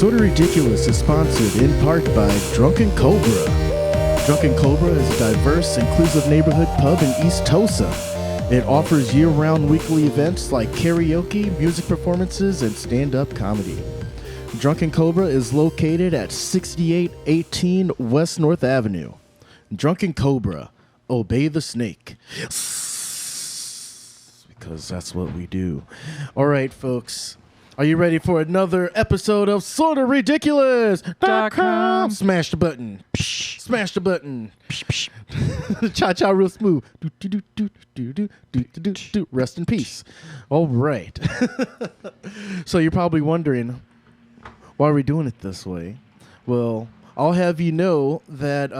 Sorta Ridiculous is sponsored in part by Drunken Cobra. Drunken Cobra is a diverse, inclusive neighborhood pub in East Tosa. It offers year-round weekly events like karaoke, music performances, and stand-up comedy. Drunken Cobra is located at 6818 West North Avenue. Drunken Cobra, obey the snake. Because that's what we do. All right, folks. Are you ready for another episode of Sorta Ridiculous.com? Smash the button. Smash the button. Cha-cha real smooth. Rest in peace. All right. So you're probably wondering, why are we doing it this way? Well, I'll have you know that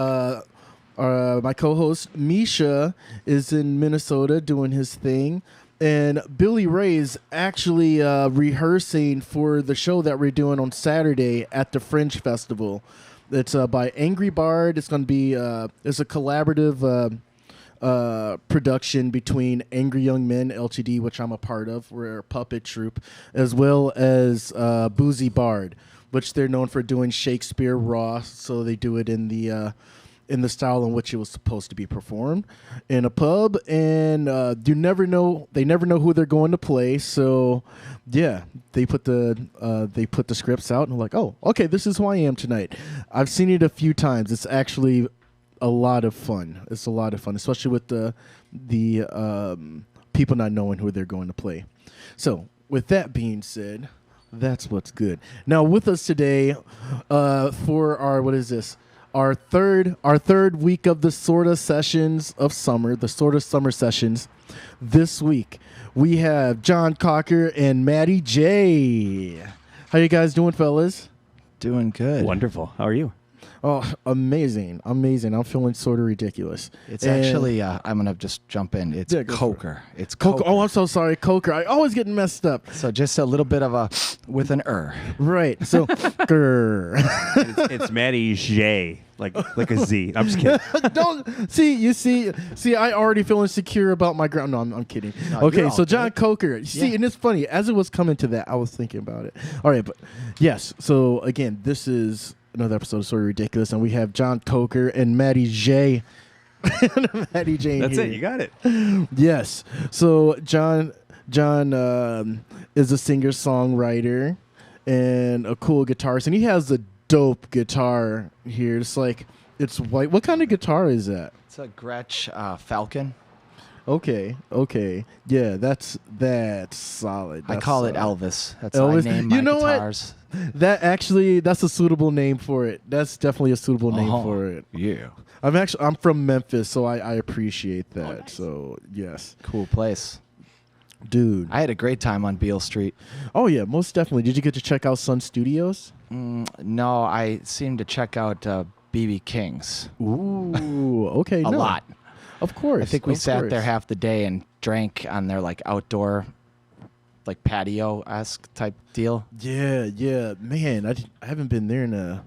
my co-host, Misha, is in Minnesota doing his thing. And Billy Ray's actually rehearsing for the show that we're doing on Saturday at the Fringe Festival. It's by Angry Bard. It's going to be it's a collaborative production between Angry Young Men LTD, which I'm a part of. We're a puppet troupe, as well as Boozy Bard, which they're known for doing Shakespeare raw. So they do it in the style in which it was supposed to be performed in a pub, and they never know who they're going to play. So yeah, they put the scripts out and like, oh, okay, this is who I am tonight. I've seen it a few times. It's actually a lot of fun. It's a lot of fun, especially with the people not knowing who they're going to play. So with that being said, that's what's good. Now with us today for our, what is this? Our third week of the Sorta Sessions of Summer, the Sorta Summer Sessions. This week, we have John Kocher and Matty Jay. How you guys doing, fellas? Doing good. Wonderful. How are you? Oh, amazing. I'm feeling sorta ridiculous. It's actually, I'm going to just jump in. It's Kocher. It's Kocher. Kocher. Oh, I'm so sorry, Kocher. I always get messed up. So just a little bit of a, with an Right. So, It's Matty Jay, like a Z. I'm just kidding. Don't see. I already feel insecure about my ground. No, I'm kidding. No, Okay, so John Kocher. See, Yeah. and it's funny as it was coming to that, I was thinking about it. All right, but yes. So again, this is another episode of Sorta Ridiculous, and we have John Kocher and Matty Jay. Matty Jay. That's here. it. You got it. Yes. So John is a singer-songwriter and a cool guitarist, and he has a dope guitar here. It's white. What kind of guitar is that? It's a Gretsch Falcon. Okay. Yeah, that's solid. I call it Elvis. That's Elvis. I name my You know what? guitars. That's a suitable name for it. That's definitely a suitable name for it. Yeah. I'm from Memphis, so I appreciate that. Oh, nice. So yes, Cool place. dude. I had a great time on Beale Street. Oh yeah, most definitely. Did you get to check out Sun Studios? No, I seemed to check out BB King's Ooh, okay, a lot. Of course. I think we sat there half the day and drank on their like outdoor, like patio-esque type deal. Yeah, man. I haven't been there in a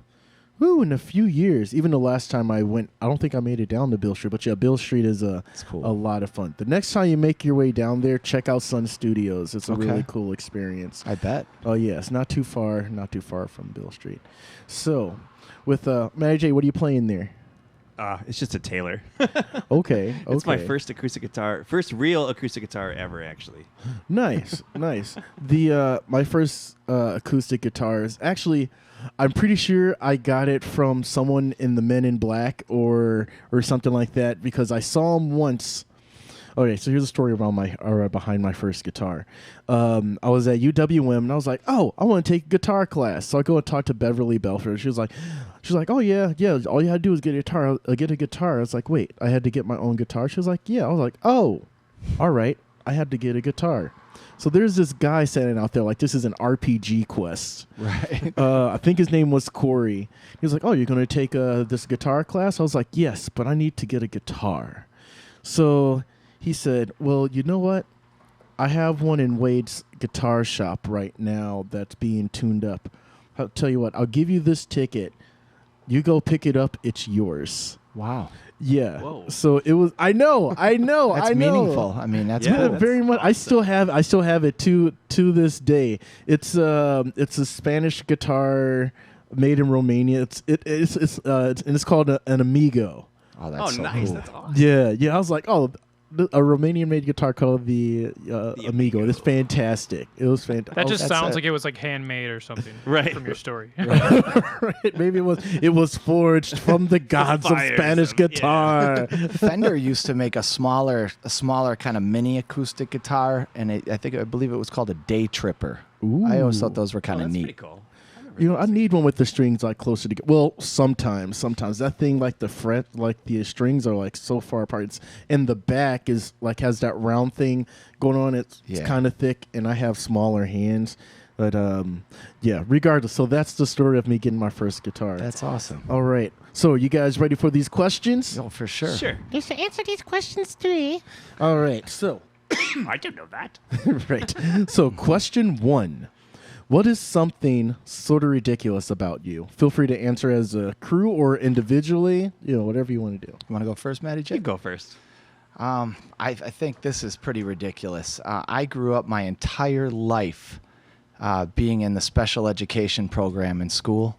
few years. Even the last time I went, I don't think I made it down to Beale Street. But yeah, Beale Street is It's cool. a lot of fun. The next time you make your way down there, check out Sun Studios. It's a really cool experience. I bet. Oh yeah, it's not too far from Beale Street. So, with Matty J, what are you playing there? It's just a Taylor. Okay. It's my first real acoustic guitar ever, actually. Nice. The my first acoustic guitar is actually, I'm pretty sure I got it from someone in the Men in Black or something like that, because I saw him once. Okay, so here's a story behind my first guitar. I was at UWM and I was like, oh, I want to take a guitar class. So I go and talk to Beverly Belford. She was like, oh yeah. All you had to do was get a guitar. I was like, wait, I had to get my own guitar. She was like, yeah. I was like, oh, all right. I had to get a guitar. So there's this guy standing out there like this is an RPG quest. Right. I think his name was Corey. He was like, oh, you're going to take this guitar class? I was like, yes, but I need to get a guitar. So he said, well, you know what? I have one in Wade's guitar shop right now that's being tuned up. I'll tell you what, I'll give you this ticket. You go pick it up. It's yours. Wow. Yeah. Whoa. So it was. I know. That's I know. meaningful. I mean, that's Yeah, cool. that's very much. awesome. I still have it to this day. It's a Spanish guitar made in Romania. It's called an Amigo. Oh, that's so nice. cool. That's awesome. Yeah. I was like, oh, a Romanian made guitar called the Amigo. It's fantastic. It was fantastic. That just that's sounds it. like it was like handmade or something Right. from your story. Right. Maybe it was forged from the gods of fires Spanish them, yeah. guitar. Fender used to make a smaller kind of mini acoustic guitar, and I believe it was called a Day Tripper. I always thought those were kind of That's neat. pretty cool. You know, I need one with the strings like closer together. Well, sometimes that thing like the fret, like the strings are like so far apart. And the back is like has that round thing going on. It's Yeah. kind of thick, and I have smaller hands. But yeah, regardless. So that's the story of me getting my first guitar. That's awesome. All right. So you guys ready for these questions? Oh, for sure. Sure. Just to answer these questions today. All right. So I didn't know that. right. So question 1. What is something sort of ridiculous about you? Feel free to answer as a crew or individually, whatever you want to do. You want to go first, Matty Jay? You go first. I think this is pretty ridiculous. I grew up my entire life being in the special education program in school,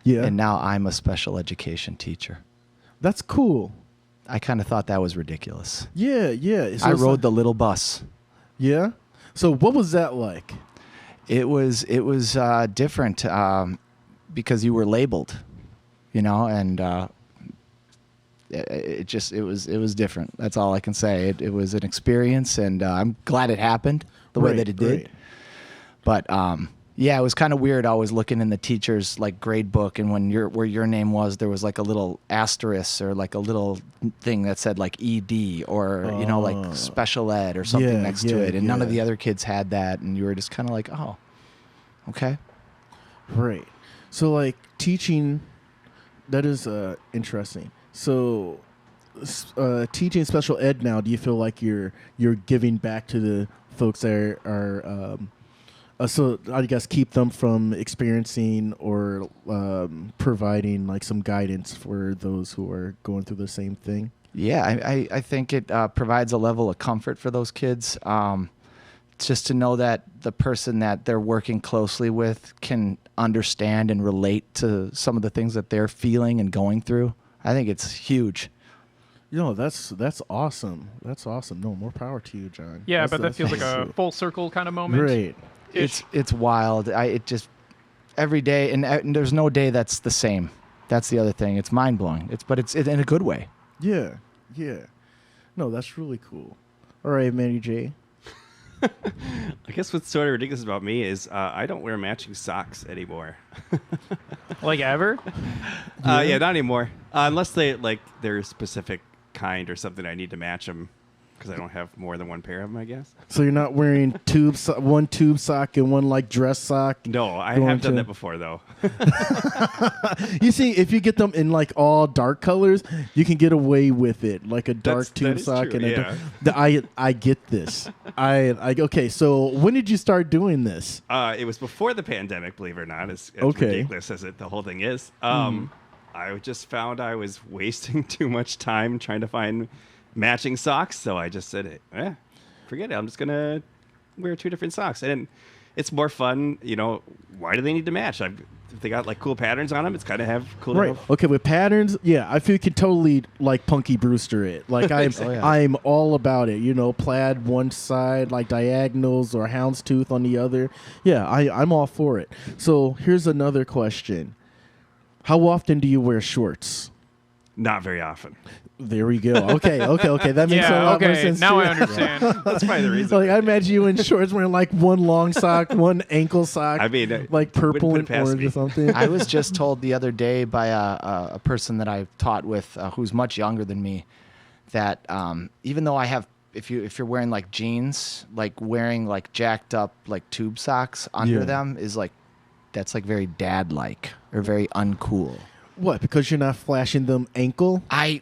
Yeah. and now I'm a special education teacher. That's cool. I kind of thought that was ridiculous. Yeah. So I it's rode like- the little bus. Yeah. So what was that like? It was different because you were labeled, and it was different. That's all I can say. It was an experience, and I'm glad it happened the way Right, that it did. right. But yeah, it was kind of weird. always looking in the teacher's like grade book, and where your name was, there was like a little asterisk or like a little thing that said like ED or like special ed or something Yeah, next to yeah, it, and none of yeah. the other kids had that, and you were just kind of like, oh, okay. Right. So like teaching, that is interesting. So teaching special ed now, do you feel like you're giving back to the folks that are so I guess keep them from experiencing or providing like some guidance for those who are going through the same thing? Yeah, I think it provides a level of comfort for those kids. Just to know that the person that they're working closely with can understand and relate to some of the things that they're feeling and going through. I think it's huge. That's awesome. That's awesome. No, more power to you, John. Yeah, That's- but that that's feels like a cool. full circle kind of moment. Right. It's wild. It just every day, and there's no day that's the same. That's the other thing. It's mind blowing. But it's in a good way. Yeah. No, that's really cool. All right, Matty Jay. I guess what's sort of ridiculous about me is I don't wear matching socks anymore. Like ever? Yeah, not anymore. Unless they're a specific kind or something I need to match them because I don't have more than one pair of them, I guess. So you're not wearing one tube sock and one like dress sock? No, I Going have done to- that before though. You see, if you get them in like all dark colors, you can get away with it, like a dark That tube is sock true, and yeah. I get this. Okay. So when did you start doing this? It was before the pandemic, believe it or not, as Okay. ridiculous as the whole thing is. I just found I was wasting too much time trying to find matching socks, so I just said, forget it. I'm just gonna wear 2 different socks, and it's more fun. Why do they need to match? If they got like cool patterns on them, it's kind of have cool. Right. little- Okay. With patterns, yeah, I feel you can totally like Punky Brewster it. Like yeah. I'm all about it. Plaid one side, like diagonals or houndstooth on the other. Yeah, I'm all for it. So here's another question: how often do you wear shorts? Not very often. There we go. Okay. That makes a Yeah, lot more okay. sense. Now too. I understand. That's probably the reason. Like I imagine you in shorts wearing like one long sock, one ankle sock. I mean, like wouldn't purple put and it past orange me. or something. I was just told the other day by a person that I've taught with who's much younger than me that even though I have, if you're wearing like jeans, like wearing like jacked up like tube socks under Yeah. them is like, that's like very dad-like or very uncool. What? Because you're not flashing them ankle? I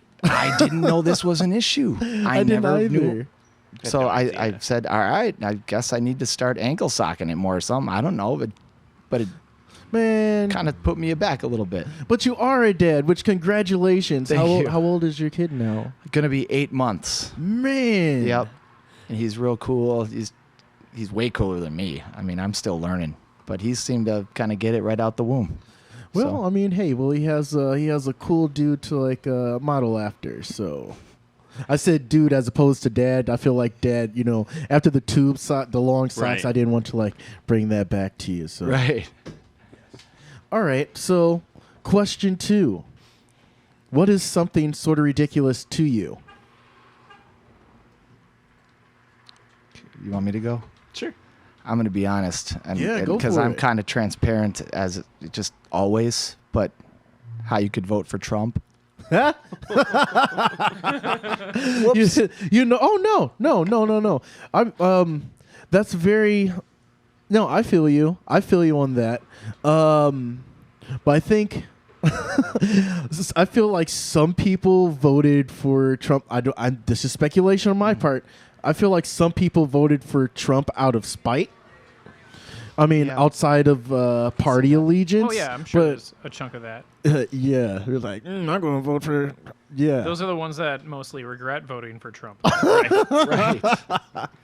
didn't know this was an issue. I didn't never either. knew. So no I idea. said, all right, I guess I need to start ankle socking it more or something. I don't know, but it, Man, kind of put me aback a little bit. but you are a dad, which congratulations. Thank you. How old is your kid now? Gonna be 8 months. Man. Yep. And he's real cool. He's way cooler than me. I mean, I'm still learning, but he seemed to kind of get it right out the womb. Well, So, I mean, hey, he has a cool dude to like model after. So, I said dude as opposed to dad. I feel like dad. After the the long socks, Right. I didn't want to like bring that back to you. So, right. all right. So, question 2: what is something sort of ridiculous to you? You want me to go? Sure. I'm gonna be honest, Yeah, go because for I'm it. kind of transparent as just always. But how you could vote for Trump? Oh no. I'm that's very no. I feel you. I feel you on that. But I think I feel like some people voted for Trump. This is speculation on my part. I feel like some people voted for Trump out of spite. I mean, Yeah. outside of party allegiance. Oh yeah, I'm sure but, there's a chunk of that. yeah, they're like, I'm going to vote for. Yeah. Those are the ones that mostly regret voting for Trump. Right.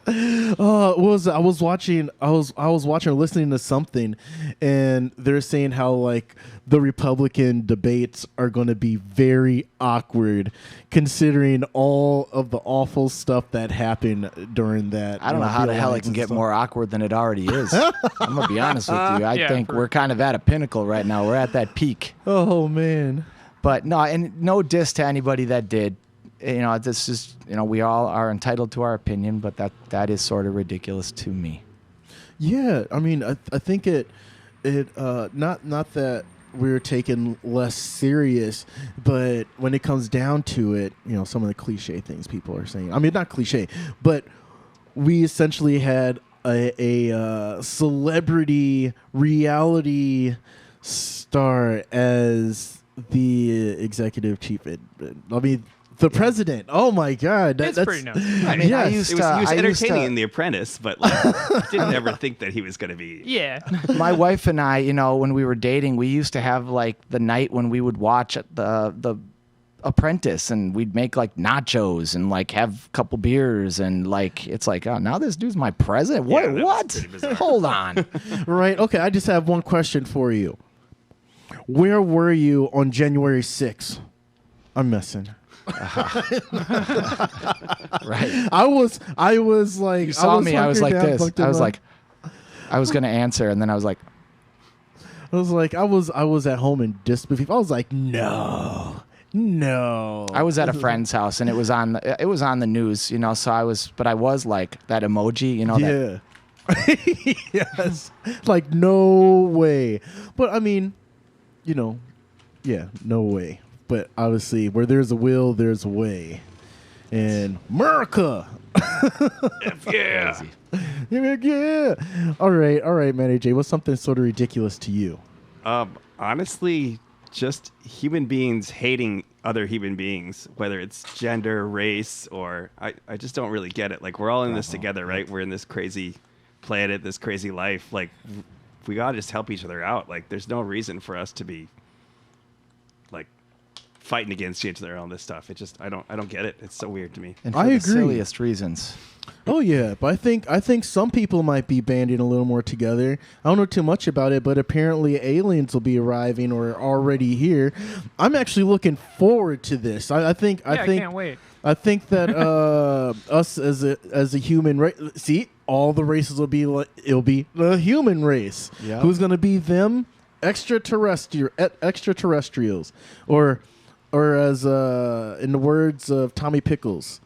I was watching or listening to something, and they're saying how like the Republican debates are going to be very awkward, considering all of the awful stuff that happened during that. I don't know how the hell it can get more awkward than it already is. I'm gonna be honest with you. I Yeah, think we're kind of at a pinnacle right now. We're at that peak. Oh man. But no, and no diss to anybody that did. This is we all are entitled to our opinion, but that is sort of ridiculous to me. Yeah, I mean, I think it not that we're taken less serious, but when it comes down to it, some of the cliche things people are saying. I mean, not cliche, but we essentially had a celebrity reality star as the executive chief. I mean, the president. Oh my God, It's pretty nuts. I mean, Yes. He was entertaining in The Apprentice, but like, didn't ever think that he was going to be. Yeah. My wife and I, when we were dating, we used to have like the night when we would watch the Apprentice, and we'd make like nachos and like have a couple beers, and like it's like, oh, now this dude's my president. What? Yeah, that was What? pretty bizarre. Hold on. Right. Okay. I just have one question for you. Where were you on January 6th? I'm messing. Right. I was like, You saw me. I was like hunkered down, this. fucked in I was my- like, I was gonna answer, and then I was like, I was at home in disbelief. I was like, no. I was at a friend's house, and it was on the news, So but I was like that emoji, That, Yeah. Yes. Like, no way. But I mean, yeah, no way. But obviously, where there's a will, there's a way. And America. Yeah. crazy. Yeah. All right, Matty Jay. What's something sort of ridiculous to you? Honestly, just human beings hating other human beings, whether it's gender, race, or I just don't really get it. Like, we're all in this together, right? We're in this crazy planet, this crazy life. Like, we gotta just help each other out. Like, there's no reason for us to be like fighting against each other on this stuff. It just I don't get it. It's so weird to me. And for I the agree. silliest reasons. Oh yeah, but I think some people might be banding a little more together. I don't know too much about it, but apparently aliens will be arriving or are already here. I'm actually looking forward to this. I think I can't wait. I think that us as a human race, see, all the races will be like, it'll be the human race. Yep. Who's going to be them? Extraterrestrials, or as in the words of Tommy Pickles,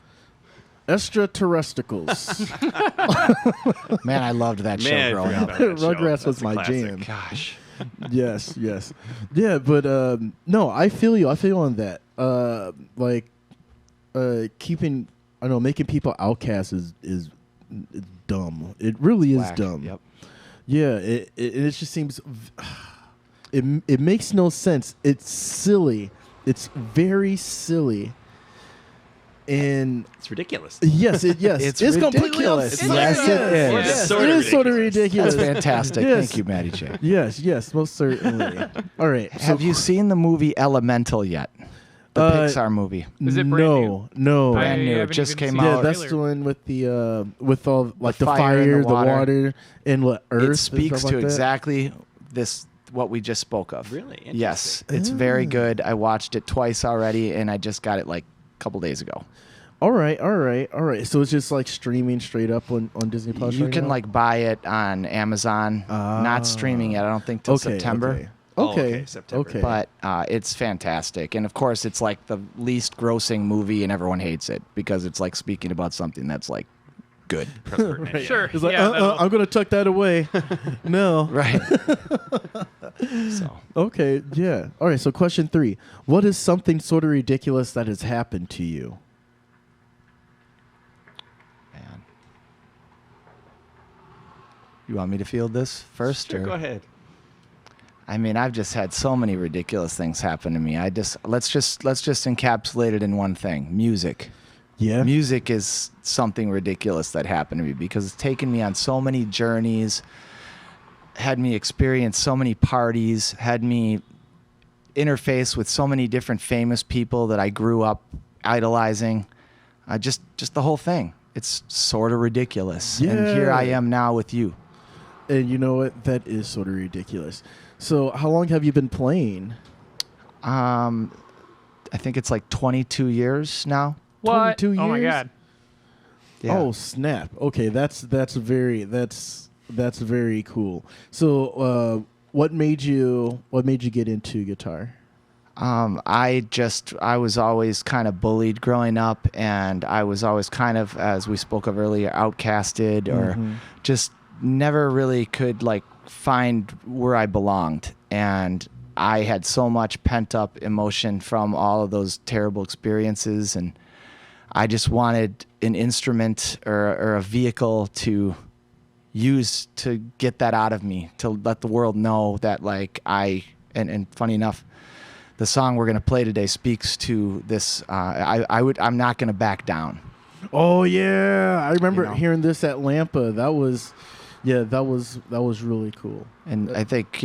extraterrestrials. Man, I loved that show Man, I growing forgot up. about that show. Rugrats was That's a my classic. jam. Gosh. Yes, yeah, but no, I feel you. I feel on that. Keeping, I don't know, making people outcasts is dumb. It really is Whack. dumb. Yep. Yeah, it just seems it makes no sense. It's silly. It's very silly. And It's ridiculous. yes, It's completely ridiculous. absurd. Yes, it is. Yes, Sorta it is sort of ridiculous. ridiculous. That's fantastic. Yes. Thank you, Matty Jay. Yes, most certainly. All right. Have you seen the movie Elemental yet? The Pixar movie. Is it brand No. Brand I new. It haven't just even came seen out. Yeah, the that's trailer. the one with the with all like the fire fire, and the the water. water, and what earth. It and speaks stuff to like that? exactly what we just spoke of. Really? Yes, Interesting. it's very good. I watched it twice already, and I just got it like a couple days ago. All right. So it's just like streaming straight up on Disney Plus. You right can now? like buy it on Amazon. Not streaming yet. I don't think till September. Okay. September. Okay. But it's fantastic, and of course, it's like the least grossing movie, and everyone hates it because it's like speaking about something that's like good. Right. Sure. It's like, yeah, that'll- I'm gonna tuck that away. No. Right. So Okay. Yeah. All right. So question 3: what is something sort of ridiculous that has happened to you? man, you want me to field this first? Sure, or? go ahead. I mean, I've just had so many ridiculous things happen to me. Let's just encapsulate it in one thing: music. Yeah. Music is something ridiculous that happened to me because it's taken me on so many journeys, had me experience so many parties, had me interface with so many different famous people that I grew up idolizing. Just the whole thing. It's sort of ridiculous. And here I Yeah. am now with you. And you know what? That is sort of ridiculous. So how long have you been playing? I think it's like 22 years now. what? 22 Oh my years? god. Yeah. Oh snap! Okay, that's very cool. So, what made you get into guitar? I was always kind of bullied growing up, and I was always kind of, as we spoke of earlier, outcasted, or just never really could like find where I belonged. And I had so much pent up emotion from all of those terrible experiences, and I just wanted an instrument or a vehicle to use to get that out of me, to let the world know that like and funny enough, the song we're going to play today speaks to this. I'm not going to back down. Oh yeah, I remember You know. hearing this at Lampa. That was really cool. And I think,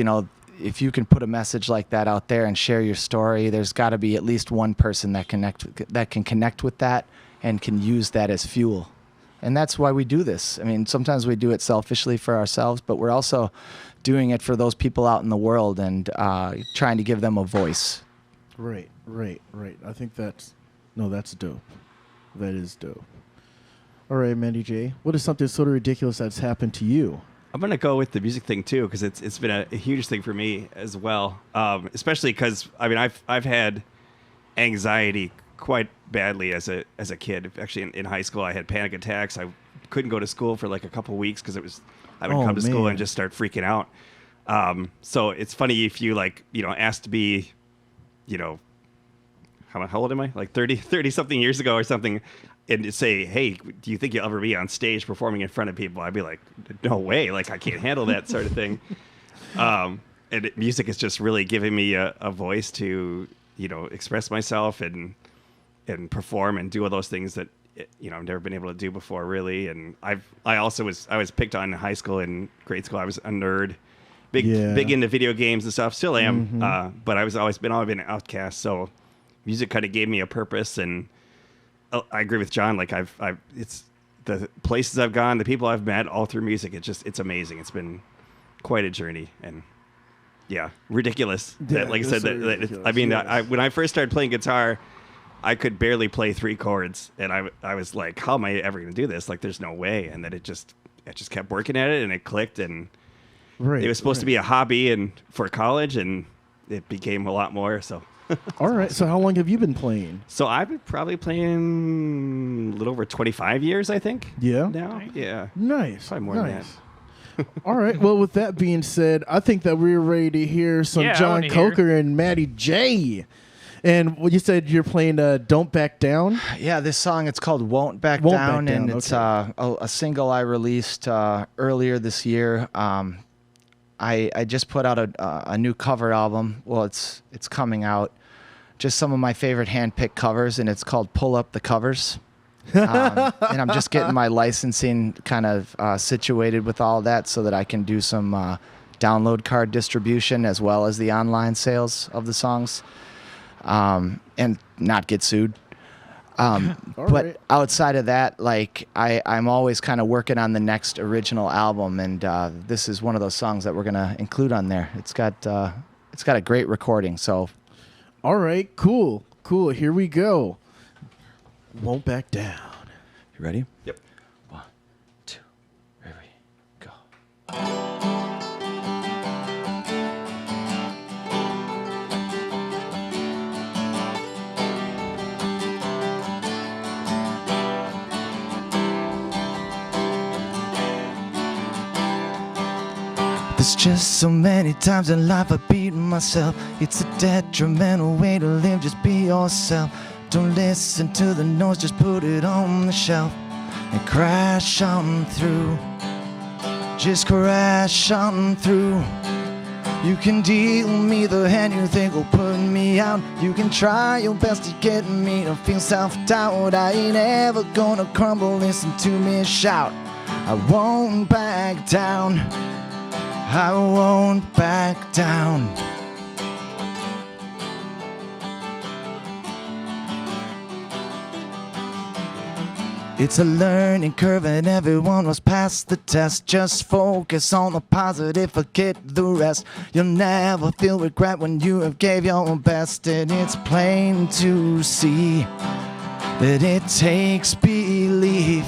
if you can put a message like that out there and share your story, there's got to be at least one person that can connect with that and can use that as fuel. And that's why we do this. I mean, sometimes we do it selfishly for ourselves, but we're also doing it for those people out in the world and trying to give them a voice. Right. I think that's dope. That is dope. All right, Matty Jay, what is something sort of ridiculous that's happened to you? I'm gonna go with the music thing too, because it's been a huge thing for me as well. Especially because I've had anxiety quite badly as a kid. Actually, in high school, I had panic attacks. I couldn't go to school for like a couple weeks because I would come to school man. and just start freaking out. So it's funny if you asked to be, how old am I? Like 30 something years ago or something. And to say, hey, do you think you'll ever be on stage performing in front of people? I'd be like, no way. Like, I can't handle that sort of thing. Music is just really giving me a voice to, express myself and perform and do all those things that, I've never been able to do before, really. And I was picked on in high school and grade school. I was a nerd, big into video games and stuff. Still am. But I've always been an outcast. So music kind of gave me a purpose. And I agree with John. Like it's the places I've gone, the people I've met, all through music. It's amazing. It's been quite a journey, and ridiculous. Yeah, Like I it's said, so ridiculous, yes. when I first started playing guitar, I could barely play 3 chords, and I was like, how am I ever going to do this? Like, there's no way. And then I just kept working at it, and it clicked, and Right. it was supposed to be a hobby and for college, and it became a lot more. So. All right. So how long have you been playing? So I've been probably playing a little over 25 years, I think. Yeah. Now? Yeah. Nice. Probably more than nice. All right. Well, with that being said, I think that we're ready to hear some Yeah, I John wanna hear. Kocher and Matty Jay. And what you said you're playing "Don't Back Down." Yeah, this song, it's called Won't Back Won't Back Down, and Down, it's okay. a single I released earlier this year. I just put out a new cover album. Well, it's coming out just some of my favorite hand-picked covers, and it's called Pull Up the Covers. And I'm just getting my licensing kind of situated with all that so that I can do some download card distribution as well as the online sales of the songs, and not get sued. But right. outside of that, like I'm always kind of working on the next original album, and this is one of those songs that we're gonna include on there. It's got a great recording. So, All right, cool. Here we go. Won't back down. you ready? Yep. 1, 2, here we go. There's just so many times in life I've beaten myself. It's a detrimental way to live, just be yourself. Don't listen to the noise, just put it on the shelf and crash on through. Just crash on through. You can deal me the hand you think will put me out. You can try your best to get me to feel self-doubt. I ain't ever gonna crumble, listen to me shout. I won't back down. I won't back down. It's a learning curve and everyone was past the test. Just focus on the positive, forget the rest. You'll never feel regret when you have gave your best. And it's plain to see that it takes belief.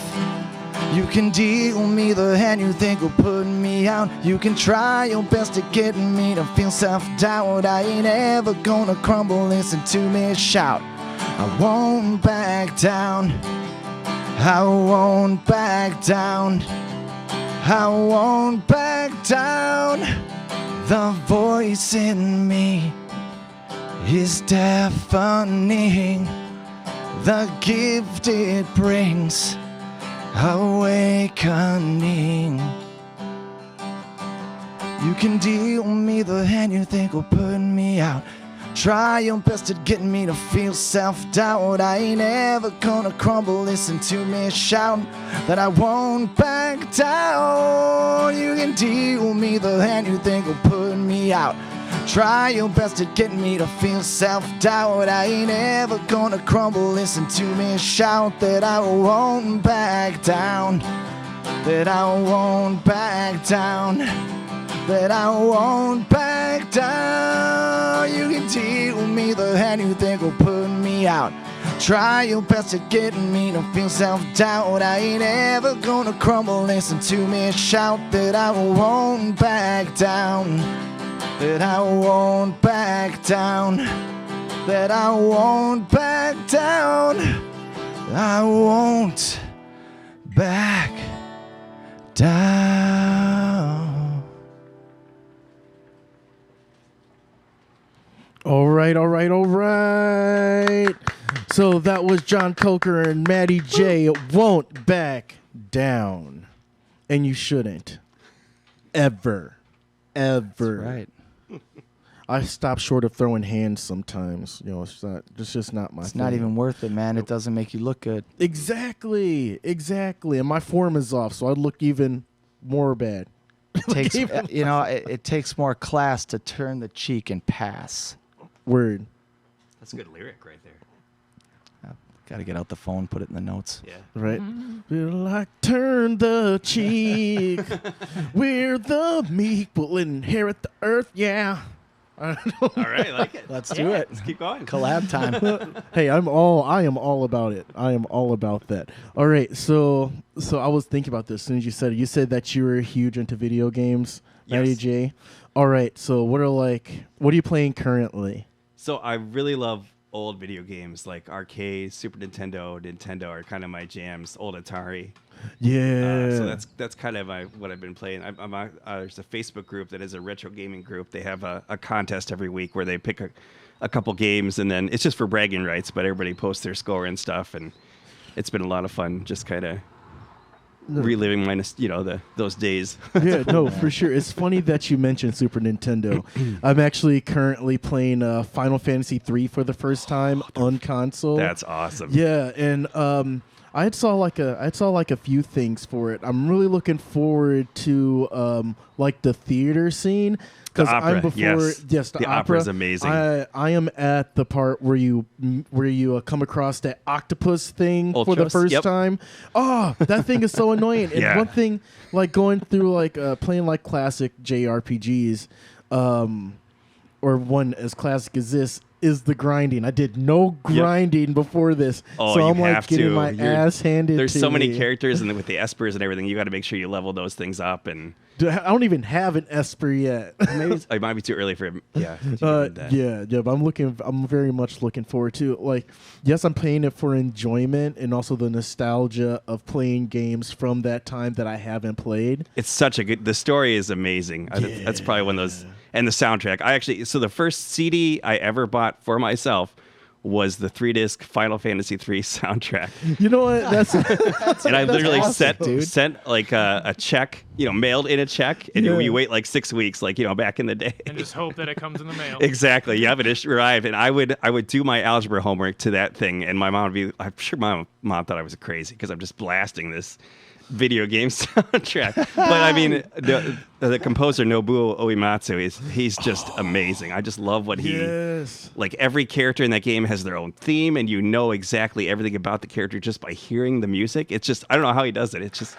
You can deal me the hand you think will put me out. You can try your best to get me to feel self-doubt. I ain't ever gonna crumble, listen to me shout. I won't back down. I won't back down. I won't back down. The voice in me is deafening. The gift it brings awakening. You can deal me the hand you think will put me out. Try your best at getting me to feel self-doubt. I ain't ever gonna crumble, listen to me shout that I won't back down. You can deal me the hand you think will put me out. Try your best at getting me to feel self-doubt. I ain't ever gonna crumble, listen to me shout that I won't back down. That I won't back down. That I won't back down. You can deal me the hand you think will put me out. Try your best at getting me to feel self-doubt. I ain't ever gonna crumble, listen to me shout that I won't back down. That I won't back down. That I won't back down. I won't back down. All right. So that was John Kocher and Matty Jay. Won't back down. And you shouldn't. Ever. That's right. I stop short of throwing hands sometimes. You know, it's just not my It's thing. not even worth it, man. It doesn't make you look good. Exactly. And my form is off, so I'd look even more bad. It takes, it takes more class to turn the cheek and pass. Word. That's a good lyric right there. Got to get out the phone, put it in the notes. Yeah. Right. Feel like turn the cheek. We're the meek will inherit the earth. Yeah. All right, I like it. Let's do it. Let's keep going. Collab time. Hey, I am all about it. I am all about that. All right. So I was thinking about this as soon as you said that you were huge into video games, Matty Yes. J. All right. So what are you playing currently? So I really love old video games like arcade, Super Nintendo are kind of my jams. Old Atari. Yeah. So that's kind of what I've been playing. There's a Facebook group that is a retro gaming group. They have a contest every week where they pick a couple games, and then it's just for bragging rights, but everybody posts their score and stuff, and it's been a lot of fun just kind of reliving those days. Yeah, no, for sure. It's funny that you mentioned Super Nintendo. I'm actually currently playing Final Fantasy III for the first time on console. That's awesome. Yeah, and I saw like a few things for it. I'm really looking forward to like the theater scene. The opera, yes, the opera opera is amazing. I am at the part where you come across that octopus thing for the Ultros, first yep. time. Oh, that thing is so annoying. And Yeah. one thing, like going through like playing like classic JRPGs, or one as classic as this, is the grinding. I did no grinding before this, Oh, so you I'm like have getting to. my ass handed. There's to so many me. characters, and with the espers and everything, you got to make sure you level those things up. And Dude, I don't even have an Esper yet. maybe it might be too early for him. Yeah, that. Yeah, but I'm very much looking forward to it. Like, yes, I'm playing it for enjoyment and also the nostalgia of playing games from that time that I haven't played. It's such a good. The story is amazing. That's probably one of those. And the soundtrack. So the first CD I ever bought for myself was the 3-disc Final Fantasy III soundtrack. You know what? That's And I literally awesome, sent like a check, mailed in a check, and Yeah. you wait like 6 weeks, like back in the day. And just hope that it comes in the mail. Exactly. Yeah, but it arrived, and I would do my algebra homework to that thing, and my mom would be. I'm sure my mom thought I was crazy because I'm just blasting this video game soundtrack. But I mean, the composer Nobuo Uematsu he's just amazing. I just love what he. yes. Like every character in that game has their own theme, and you know exactly everything about the character just by hearing the music. It's just I don't know how he does it. It's just.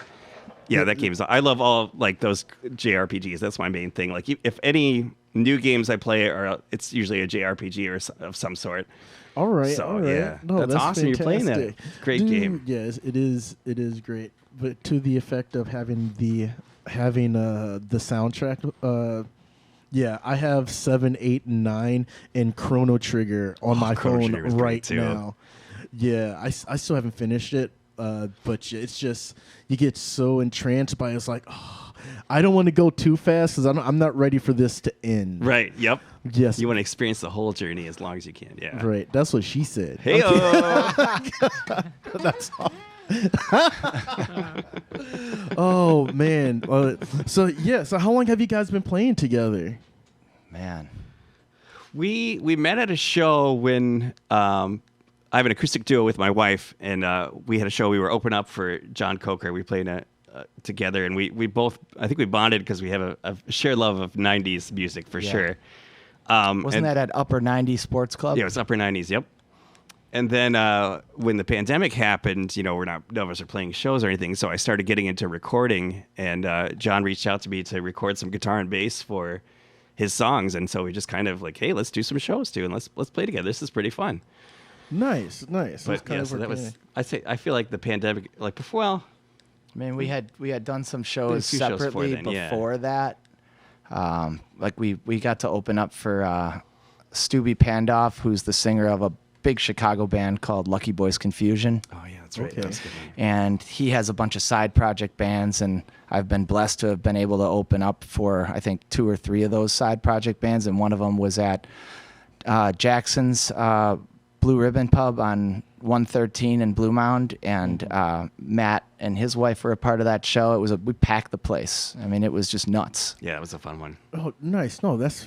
Yeah, that game is. I love all like those JRPGs. That's my main thing. Like, if any new games I play it's usually a JRPG or of some sort. All right. So, all right. yeah. No, That's awesome. You're playing that. fantastic. It's a great Dude, game. Yes, it is. It is great. But to the effect of having the soundtrack. Yeah, I have 7, 8, and 9 and Chrono Trigger on my Chrono phone Trigger is great, right too. now. Yeah, I still haven't finished it, but it's just you get so entranced by it. It's like, oh, I don't want to go too fast because I'm not ready for this to end. Right. Yep. Yes. You want to experience the whole journey as long as you can. Yeah. Right. That's what she said. Hey. That's all. Oh man. So how long have you guys been playing together? Man. We met at a show when I have an acoustic duo with my wife, and we had a show. We were open up for John Kocher. We played together, and we both, I think we bonded because we have a shared love of 90s music for sure. Wasn't that at Upper 90 Sports Club? Yeah, it was upper 90s, yep. And then when the pandemic happened, none of us are playing shows or anything, so I started getting into recording, and John reached out to me to record some guitar and bass for his songs, and so we just kind of like, hey, let's do some shows too, and let's play together. This is pretty fun. Nice. But yeah, so that was, I feel like the pandemic, like before, well, I mean, we had done some shows few shows separately before that. Like we got to open up for Stubby Pandoff, who's the singer of a big Chicago band called Lucky Boys Confusion. oh yeah, that's right. Okay. That's a good one. And he has a bunch of side project bands, and I've been blessed to have been able to open up for, I think, 2 or 3 of those side project bands, and one of them was at Jackson's Blue Ribbon Pub on 113 in Blue Mound, and Matt and his wife were a part of that show. We packed the place. I mean, it was just nuts. Yeah, it was a fun one. Oh, nice. No, that's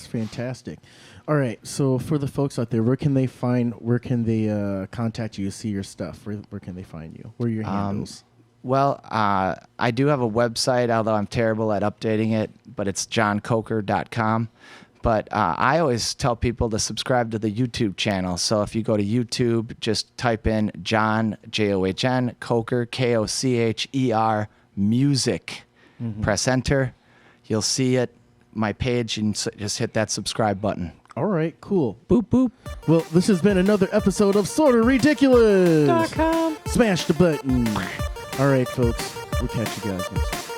fantastic. All right. So for the folks out there, where can they contact you, see your stuff? Where can they find you? Where are your handles? Well, I do have a website, although I'm terrible at updating it, but it's johncoker.com. But I always tell people to subscribe to the YouTube channel. So if you go to YouTube, just type in John, John, Kocher, Kocher, music. Press enter. You'll see it, my page, and just hit that subscribe button. All right. Cool. Boop, boop. Well, this has been another episode of Sorta Ridiculous. .com. Smash the button. All right, folks. We'll catch you guys next time.